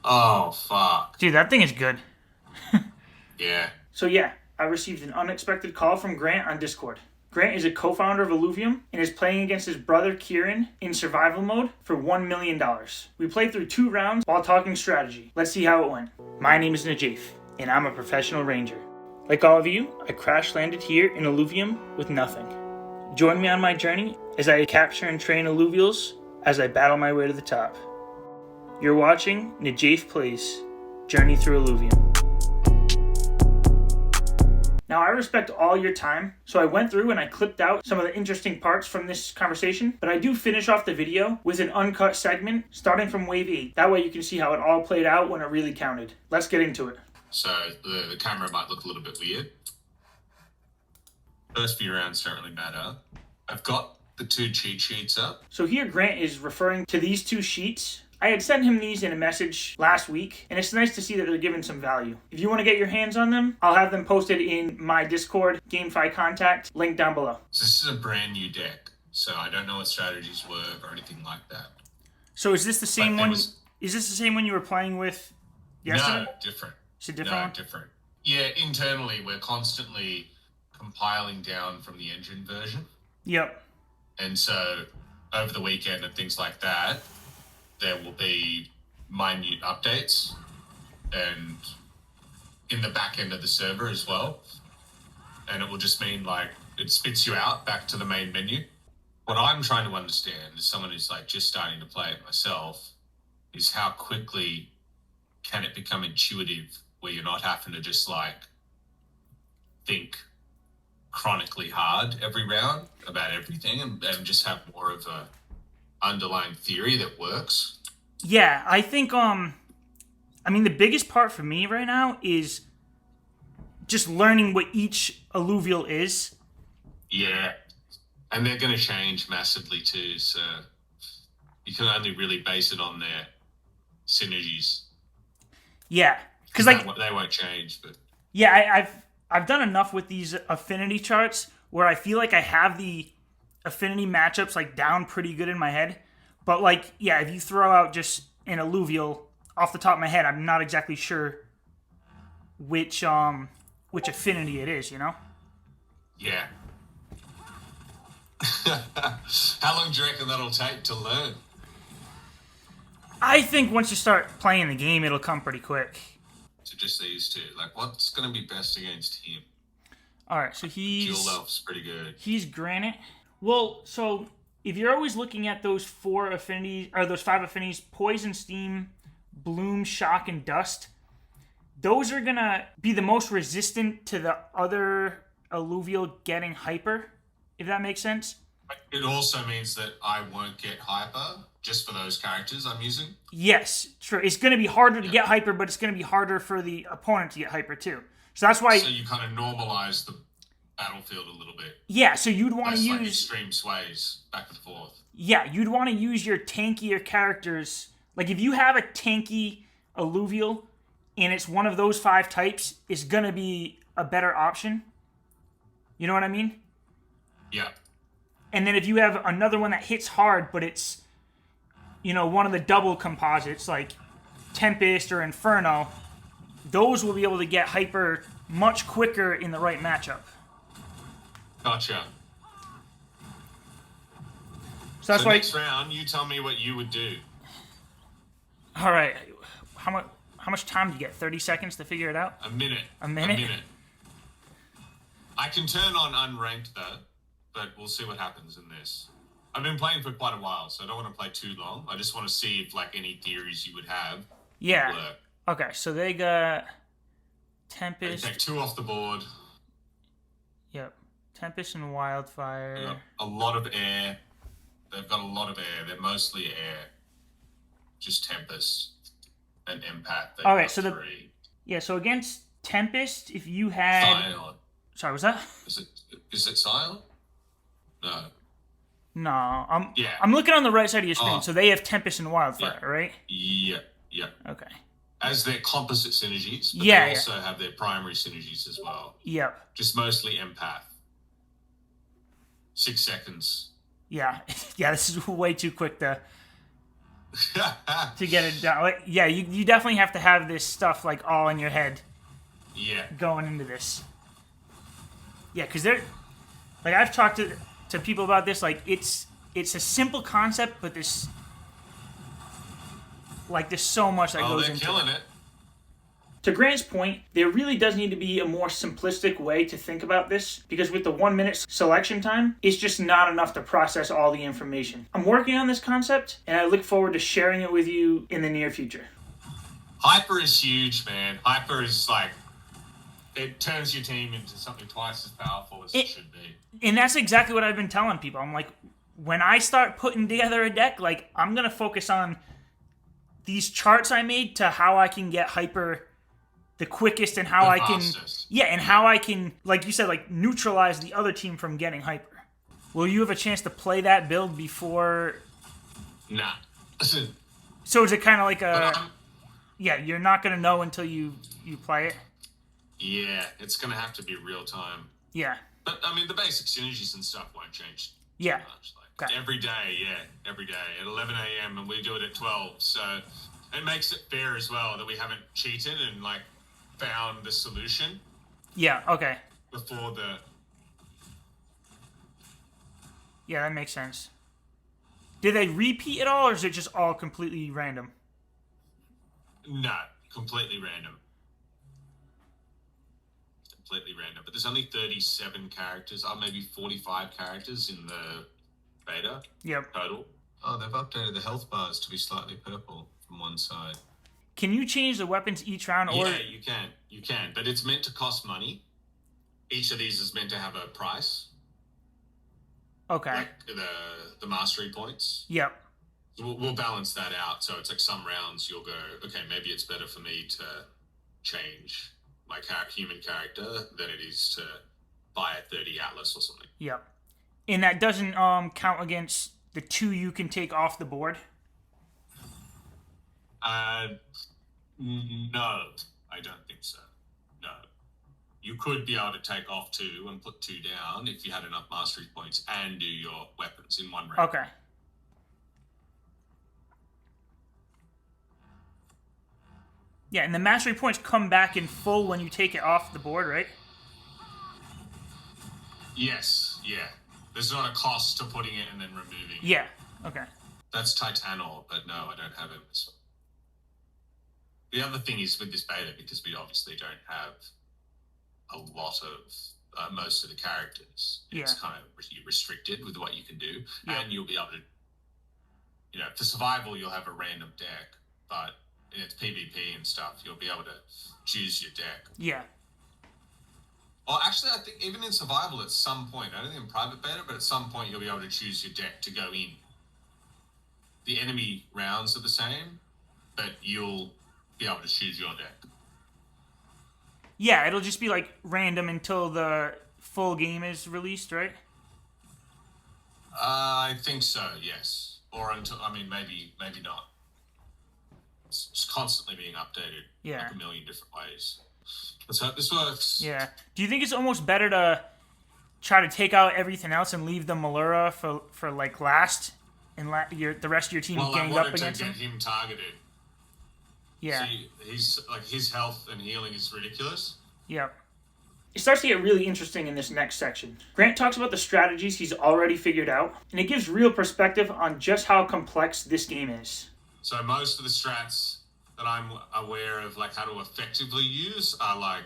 Oh, fuck. Dude, that thing is good. Yeah. So yeah, I received an unexpected call from Grant on Discord. Grant is a co-founder of Illuvium and is playing against his brother Kieran in survival mode for $1 million. We played through 2 rounds while talking strategy. Let's see how it went. My name is Najaf, and I'm a professional ranger. Like all of you, I crash landed here in Illuvium with nothing. Join me on my journey as I capture and train Illuvials as I battle my way to the top. You're watching Najaf Plays Journey Through Illuvium. Now, I respect all your time, so I went through and I clipped out some of the interesting parts from this conversation, but I do finish off the video with an uncut segment starting from Wave 8. That way you can see how it all played out when it really counted. Let's get into it. So the camera might look a little bit weird. First few rounds don't really matter. I've got the 2 cheat sheets up. So here Grant is referring to these 2 sheets. I had sent him these in a message last week, and it's nice to see that they're giving some value. If you want to get your hands on them, I'll have them posted in my Discord, GameFi contact, link down below. So this is a brand new deck, so I don't know what strategies work or anything like that. So is this the same one? Is this the same one you were playing with yesterday? No, different. Is it different? No, different. Yeah, internally we're constantly compiling down from the engine version. Yep. And so over the weekend and things like that, there will be minute updates and in the back end of the server as well. And it will just mean like it spits you out back to the main menu. What I'm trying to understand as someone who's like just starting to play it myself is how quickly can it become intuitive where you're not having to just like think chronically hard every round about everything and just have more of a underlying theory that works. Yeah, I think the biggest part for me right now is just learning what each alluvial is. Yeah. And they're going to change massively too, so you can only really base it on their synergies. Yeah, because like they won't change, but yeah, I've done enough with these affinity charts where I feel like I have the affinity matchups like down pretty good in my head. But like, yeah, if you throw out just an alluvial off the top of my head, I'm not exactly sure which affinity it is, you know? Yeah. How long do you reckon that'll take to learn? I think once you start playing the game, it'll come pretty quick. So just these 2. Like, what's going to be best against him? All right, so Dual Elf's pretty good. He's Granite. Well, so if you're always looking at those 4 affinities, or those 5 affinities, Poison, Steam, Bloom, Shock, and Dust, those are going to be the most resistant to the other alluvial getting hyper, if that makes sense. It also means that I won't get hyper just for those characters I'm using. Yes, true. It's going to be harder to get hyper, but it's going to be harder for the opponent to get hyper too. So that's why. So you kind of normalize the battlefield a little bit. Yeah, so you'd want to use like extreme sways back and forth. Yeah, you'd want to use your tankier characters. Like if you have a tanky alluvial and it's one of those 5 types, it's going to be a better option. You know what I mean? Yeah. And then if you have another one that hits hard, but it's, one of the double composites like Tempest or Inferno, those will be able to get hyper much quicker in the right matchup. Gotcha. So that's why next round, you tell me what you would do. All right. How much time do you get? 30 seconds to figure it out? A minute. A minute? A minute. I can turn on unranked though, but we'll see what happens in this. I've been playing for quite a while, so I don't want to play too long. I just want to see if like any theories you would have Yeah. work. Okay, so they got Tempest. They take 2 off the board. Yep. Tempest and Wildfire. They got a lot of air. They've got a lot of air. They're mostly air. Just Tempest and Empath. All right, so 3. So against Tempest, if you had Scion. Sorry, was that? Is it Scion? No. No, I'm looking on the right side of your screen. So they have Tempest and Wildfire, right? Yeah. Okay. As their composite synergies, but they also have their primary synergies as well. Yep. Just mostly Empath. 6 seconds. Yeah. Yeah, this is way too quick to to get it done. Like, yeah, you definitely have to have this stuff like all in your head. Yeah. Going into this. Yeah, because they're like I've talked to people about this. Like it's a simple concept, but there's so much that goes into it. They're killing it. To Grant's point, there really does need to be a more simplistic way to think about this, because with the 1 minute selection time, it's just not enough to process all the information. I'm working on this concept, and I look forward to sharing it with you in the near future. Hyper is huge, man. Hyper is like, it turns your team into something twice as powerful as it should be. And that's exactly what I've been telling people. I'm like, when I start putting together a deck, like, I'm going to focus on these charts I made to how I can get hyper the quickest, and how I can, and how I can, like you said, like neutralize the other team from getting hyper. Will you have a chance to play that build before? Nah. So is it kind of like you're not gonna know until you play it? Yeah, it's gonna have to be real time. Yeah. But I mean, the basic synergies and stuff won't change. Yeah. Much. Like, every day at 11 a.m. and we do it at 12. So it makes it fair as well that we haven't cheated and like found the solution. Yeah, okay. Before the... Yeah, that makes sense. Did they repeat it all, or is it just all completely random? No, completely random. Completely random. But there's only 37 characters, or maybe 45 characters in the beta. Yep. Total. Oh, they've updated the health bars to be slightly purple from one side. Can you change the weapons each round? Or... Yeah, you can. You can. But it's meant to cost money. Each of these is meant to have a price. Okay. Like the mastery points. Yep. We'll balance that out. So it's like some rounds you'll go, okay, maybe it's better for me to change my human character than it is to buy a 30 Atlas or something. Yep. And that doesn't count against the 2 you can take off the board? No, I don't think so. No. You could be able to take off 2 and put 2 down if you had enough mastery points and do your weapons in one round. Okay. Yeah, and the mastery points come back in full when you take it off the board, right? Yes, yeah. There's not a cost to putting it and then removing it. Yeah, okay. That's Titanor, but no, I don't have it. The other thing is with this beta, because we obviously don't have a lot of most of the characters, it's kind of restricted with what you can do. Yeah. And you'll be able to, for survival, you'll have a random deck, but it's PvP and stuff, you'll be able to choose your deck. Yeah. Well, actually, I think even in survival at some point, I don't think in private beta, but at some point you'll be able to choose your deck to go in. The enemy rounds are the same, but you'll be able to choose your deck. Yeah, it'll just be like random until the full game is released, right? I think so, yes. Or until, maybe not. It's constantly being updated like a million different ways. Let's hope this works. Yeah. Do you think it's almost better to try to take out everything else and leave the Malura for like last, and the rest of your team gang up against him? I wanted to get him targeted. Yeah. See, he's like, his health and healing is ridiculous. Yep. It starts to get really interesting in this next section. Grant talks about the strategies he's already figured out, and it gives real perspective on just how complex this game is. So most of the strats that I'm aware of, like how to effectively use, are like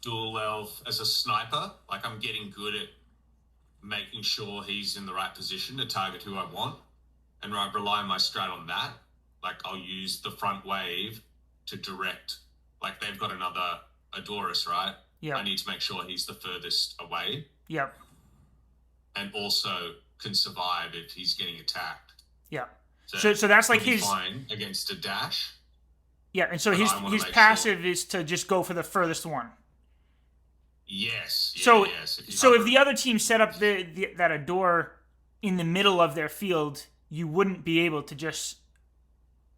dual elf as a sniper. Like I'm getting good at making sure he's in the right position to target who I want, and I rely my strat on that. Like I'll use the front wave to direct, like they've got another Adoris, right? Yeah. I need to make sure he's the furthest away. Yep. And also can survive if he's getting attacked. Yeah. So that's like his fine against a dash. Yeah, and so his passive is to just go for the furthest one. Yes. Yeah, yes. If the other team set up that Adore in the middle of their field, you wouldn't be able to just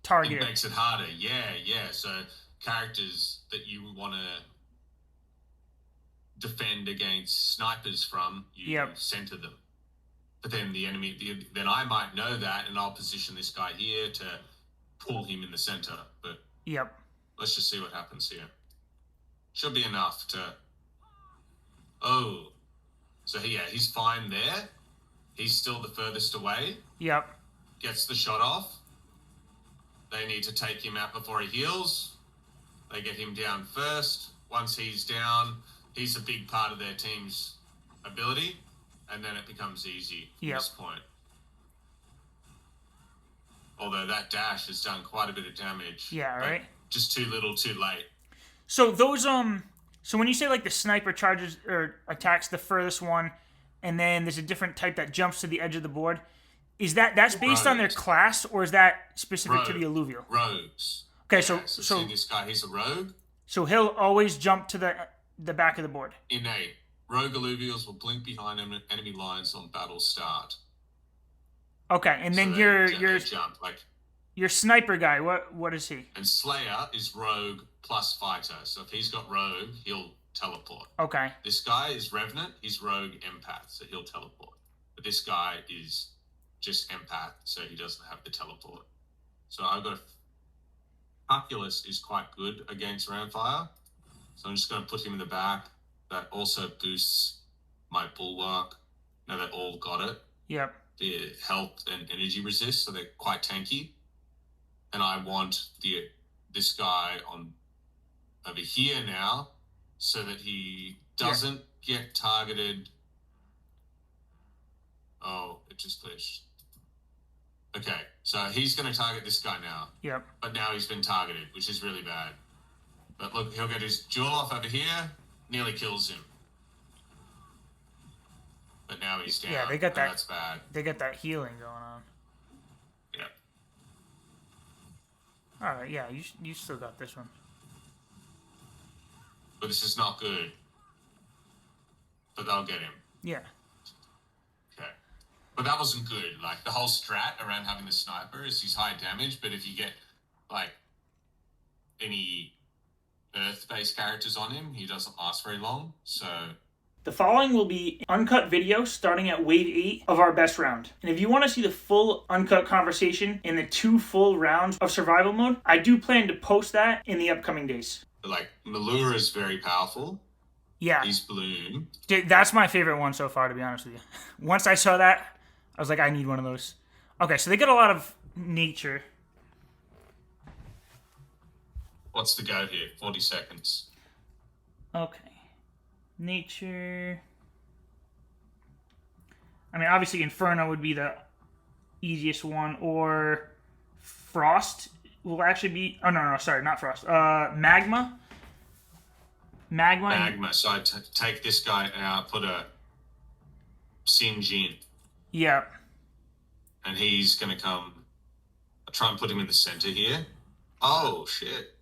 target. It makes it harder. Yeah. So characters that you want to defend against snipers from, you center them. But then then I might know that, and I'll position this guy here to pull him in the center. But Yep. let's just see what happens here. Should be enough to... Oh. So, he's fine there. He's still the furthest away. Yep. Gets the shot off. They need to take him out before he heals. They get him down first. Once he's down, he's a big part of their team's ability. And then it becomes easy from this point. Although that dash has done quite a bit of damage. Yeah, right? Just too little, too late. So those, so when you say, like, the sniper charges or attacks the furthest one, and then there's a different type that jumps to the edge of the board, that's based on their class, or is that specific to the Illuvium? Rogues. Okay, so see this guy, he's a rogue. So he'll always jump to the back of the board. Innate. Rogue Illuvials will blink behind enemy lines on battle start. Okay, and then your sniper guy, what is he? And Slayer is rogue plus fighter. So if he's got rogue, he'll teleport. Okay. This guy is Revenant. He's rogue empath, so he'll teleport. But this guy is just empath, so he doesn't have the teleport. So I've got Calculus is quite good against Ramfire. So I'm just going to put him in the back. That also boosts my Bulwark. Now they've all got it. Yep. The health and energy resist, so they're quite tanky. And I want this guy on over here now, so that he doesn't get targeted. Oh, it just glitched. Okay, so he's going to target this guy now. Yep. But now he's been targeted, which is really bad. But look, he'll get his jewel off over here, nearly kills him. But now he's down. Yeah, they got that. That's bad. They got that healing going on. Yep. All right, yeah, you still got this one. But this is not good. But they'll get him. Yeah. Okay. But that wasn't good. Like, the whole strat around having the sniper is he's high damage, but if you get, like, any Earth-based characters on him, he doesn't last very long, so... The following will be uncut video starting at wave 8 of our best round. And if you want to see the full uncut conversation in the 2 full rounds of survival mode, I do plan to post that in the upcoming days. Like, Malura is very powerful. Yeah. He's Bloom. That's my favorite one so far, to be honest with you. Once I saw that, I was like, I need one of those. Okay, so they get a lot of nature. What's the go here? 40 seconds. Okay. Nature. I mean, obviously Inferno would be the easiest one, or Frost will actually be... Oh, no, sorry, not Frost. Magma. Magma. So I take this guy out, put a Sinjin. Yeah. And he's going to come... I'll try and put him in the center here. Oh, shit.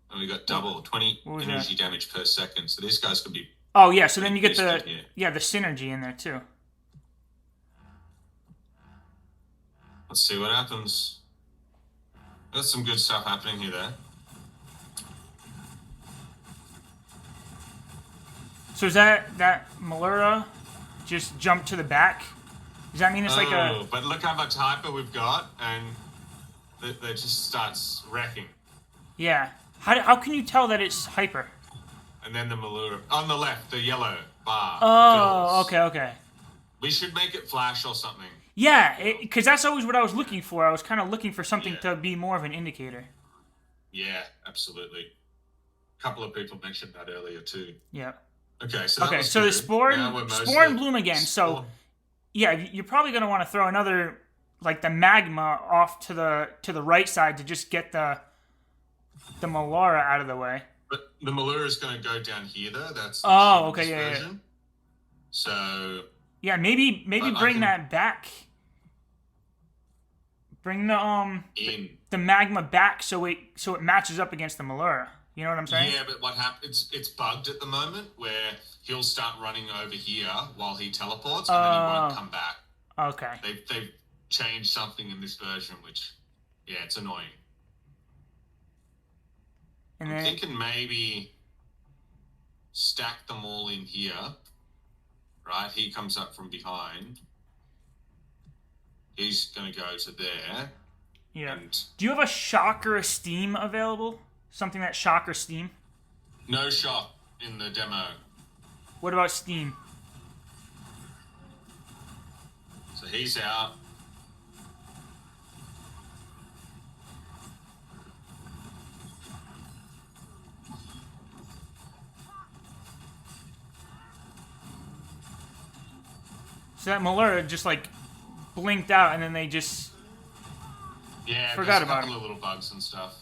And we got double, 20 energy damage per second. So this guy's going to be... Oh, yeah, so then you get the synergy in there, too. Let's see what happens. Got some good stuff happening here, though. So is that Malura just jumped to the back? Does that mean it's like a... but look how much hyper we've got, and that just starts wrecking. Yeah. How can you tell that it's hyper? And then the Malura... On the left, the yellow bar. Oh, fills. okay. We should make it flash or something. Yeah, because that's always what I was looking for. I was kind of looking for something to be more of an indicator. Yeah, absolutely. A couple of people mentioned that earlier, too. Yeah. Okay, so the Spore and Bloom again. So, yeah, you're probably going to want to throw another, like the Magma off to the right side to just get the Malura out of the way. But the Malura is going to go down here, though. That's yeah. So... Yeah, maybe bring that back. Bring the Magma back so it matches up against the Malura. You know what I'm saying? Yeah, but what happens? It's bugged at the moment where he'll start running over here while he teleports, and then he won't come back. Okay. They've changed something in this version, which, yeah, it's annoying. And I'm thinking maybe stack them all in here, right? He comes up from behind. He's going to go to there. Yeah. And Do you have a shock or a steam available? Something that shock or steam? no shock in the demo. What about steam? So he's out. So that Malura just like blinked out and then they just forgot about him. A couple of little bugs and stuff.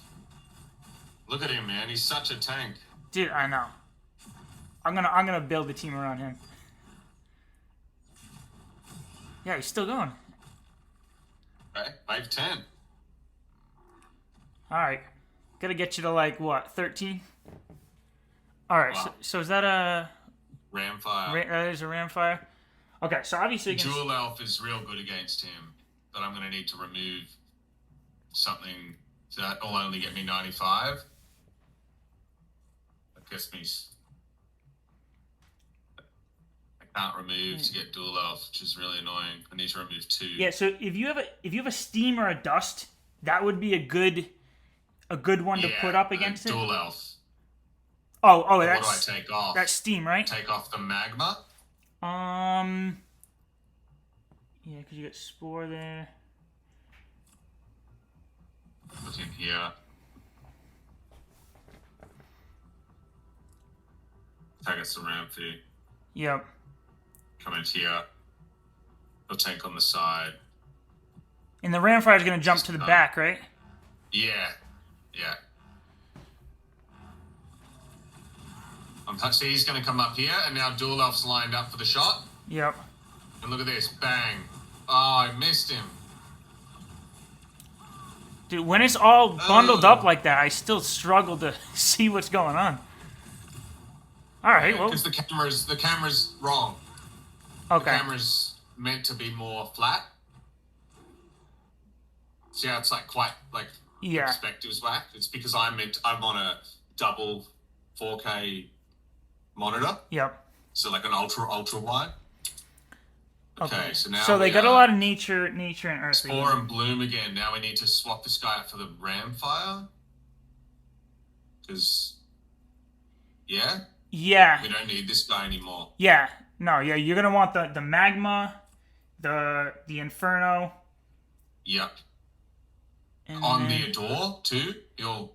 Look at him, man. He's such a tank. Dude, I know. I'm gonna build the team around him. Yeah, he's still going. Okay, wave 10. Alright. Gotta get you to like what, 13? Alright, Wow. so is that a Ramfire? That is a Ramfire? Okay, so obviously Dual Elf is real good against him, but I'm going to need to remove something that will only get me 95. That gets me... I can't remove to get Dual Elf, which is really annoying. I need to remove 2. Yeah, so if you have a steam or a dust, that would be a good one to put up against it. Dual Elf. Oh, But that's what do I take off? That's steam, right? Take off the magma. Yeah, because you got spore there. Put in here. Target some Rampy. Yep. Come in here. He'll tank on the side. And the Ramfire's gonna jump to the back, right? Yeah. See, he's going to come up here, and now Dual Elf's lined up for the shot. Yep. And look at this. Bang. Oh, I missed him. Dude, when it's all bundled up like that, I still struggle to see what's going on. Alright, well... Because the camera's wrong. Okay. The camera's meant to be more flat. See how it's like quite like perspective's whack? It's because I'm on a double 4K monitor. Yep. So like an ultra wide. Okay, so now they got a lot of nature and earth. Spore and bloom again. Now we need to swap this guy out for the Ramfire. Because yeah, we don't need this guy anymore. Yeah, no, yeah, you're gonna want the magma, the Inferno. Yep. And on the Adore too. You'll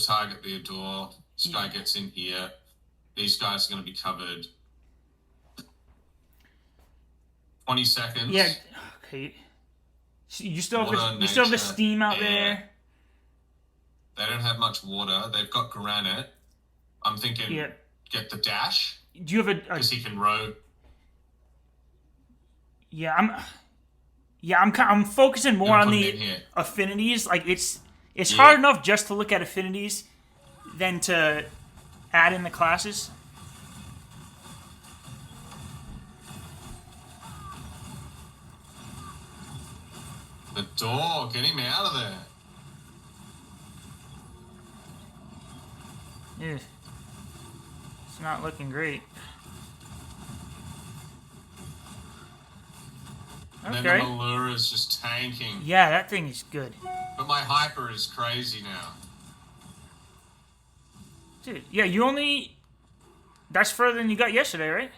target the Adore. This guy gets in here. These guys are going to be covered. 20 seconds. Yeah. Okay. You still have the steam out there. They don't have much water. They've got granite. I'm thinking get the dash. Do you have a? Because he can row. I'm focusing more on the affinities. Like it's hard enough just to look at affinities than to add in the classes. The door, get him out of there. Yeah. It's not looking great. And then the Malura is just tanking. Yeah, that thing is good. But my Hyper is crazy now. Dude, yeah, that's further than you got yesterday, right?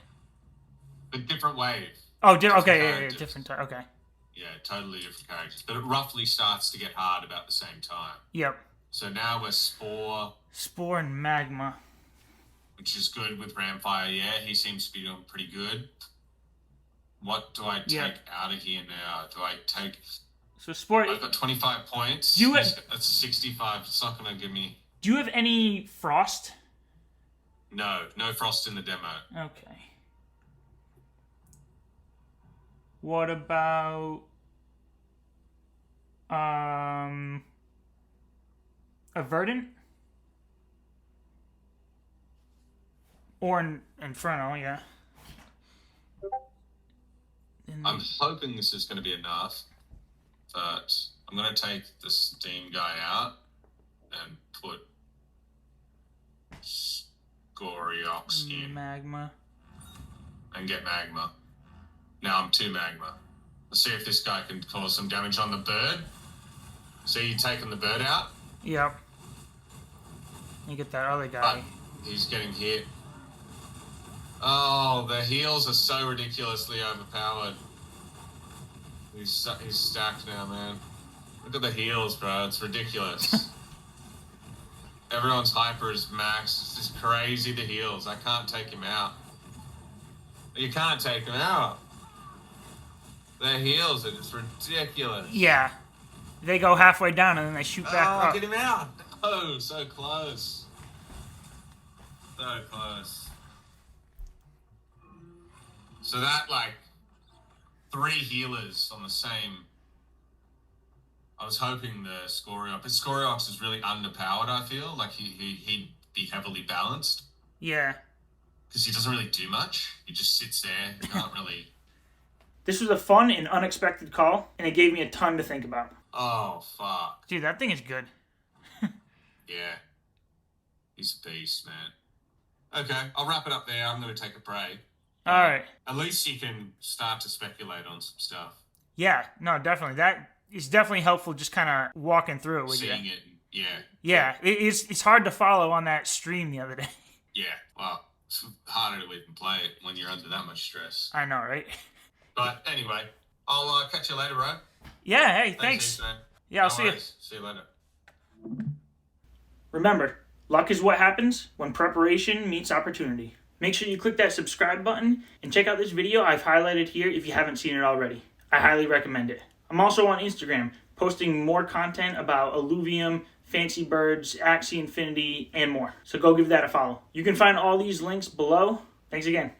A different wave. Oh, okay, different time, okay. Yeah, totally different characters. But it roughly starts to get hard about the same time. Yep. So now we're Spore. Spore and Magma. Which is good with Ramfire, yeah. He seems to be doing pretty good. What do I take out of here now? Do I take... So Spore... I've got 25 points. That's 65. It's not going to give me... Do you have any Frost? No Frost in the demo. Okay. What about... a Verdant? Or Inferno, yeah. I'm hoping this is going to be enough, but I'm going to take the Steam guy out and put Scoriox in. Magma. and get magma. Now I'm 2 magma. Let's see if this guy can cause some damage on the bird. See, you taking the bird out? Yep. You get that other guy. But he's getting hit. Oh, the heals are so ridiculously overpowered. He's stacked now, man. Look at the heals, bro. It's ridiculous. Everyone's hyper is max. It's just crazy, the heals. I can't take him out. You can't take him out. The heals are just ridiculous. Yeah. They go halfway down and then they shoot back up. Get him out. Oh, so close. So close. So that, like, 3 healers on the same... I was hoping the Scoriox... But Scoriox is really underpowered, I feel. Like, he'd be heavily balanced. Yeah. Because he doesn't really do much. He just sits there. He can't really... This was a fun and unexpected call, and it gave me a ton to think about. Oh, fuck. Dude, that thing is good. Yeah. He's a beast, man. Okay, I'll wrap it up there. I'm going to take a break. All right. At least you can start to speculate on some stuff. Yeah, no, definitely. That is definitely helpful, just kind of walking through it with you. Seeing it, yeah. Yeah, it's hard to follow on that stream the other day. Yeah, well, it's harder to even play it when you're under that much stress. I know, right? But anyway, I'll catch you later, bro. Yeah, hey, thanks. Man. Yeah, I'll see you. See you later. Remember, luck is what happens when preparation meets opportunity. Make sure you click that subscribe button and check out this video I've highlighted here if you haven't seen it already. I highly recommend it. I'm also on Instagram, posting more content about Illuvium, Fancy Birds, Axie Infinity, and more. So go give that a follow. You can find all these links below. Thanks again.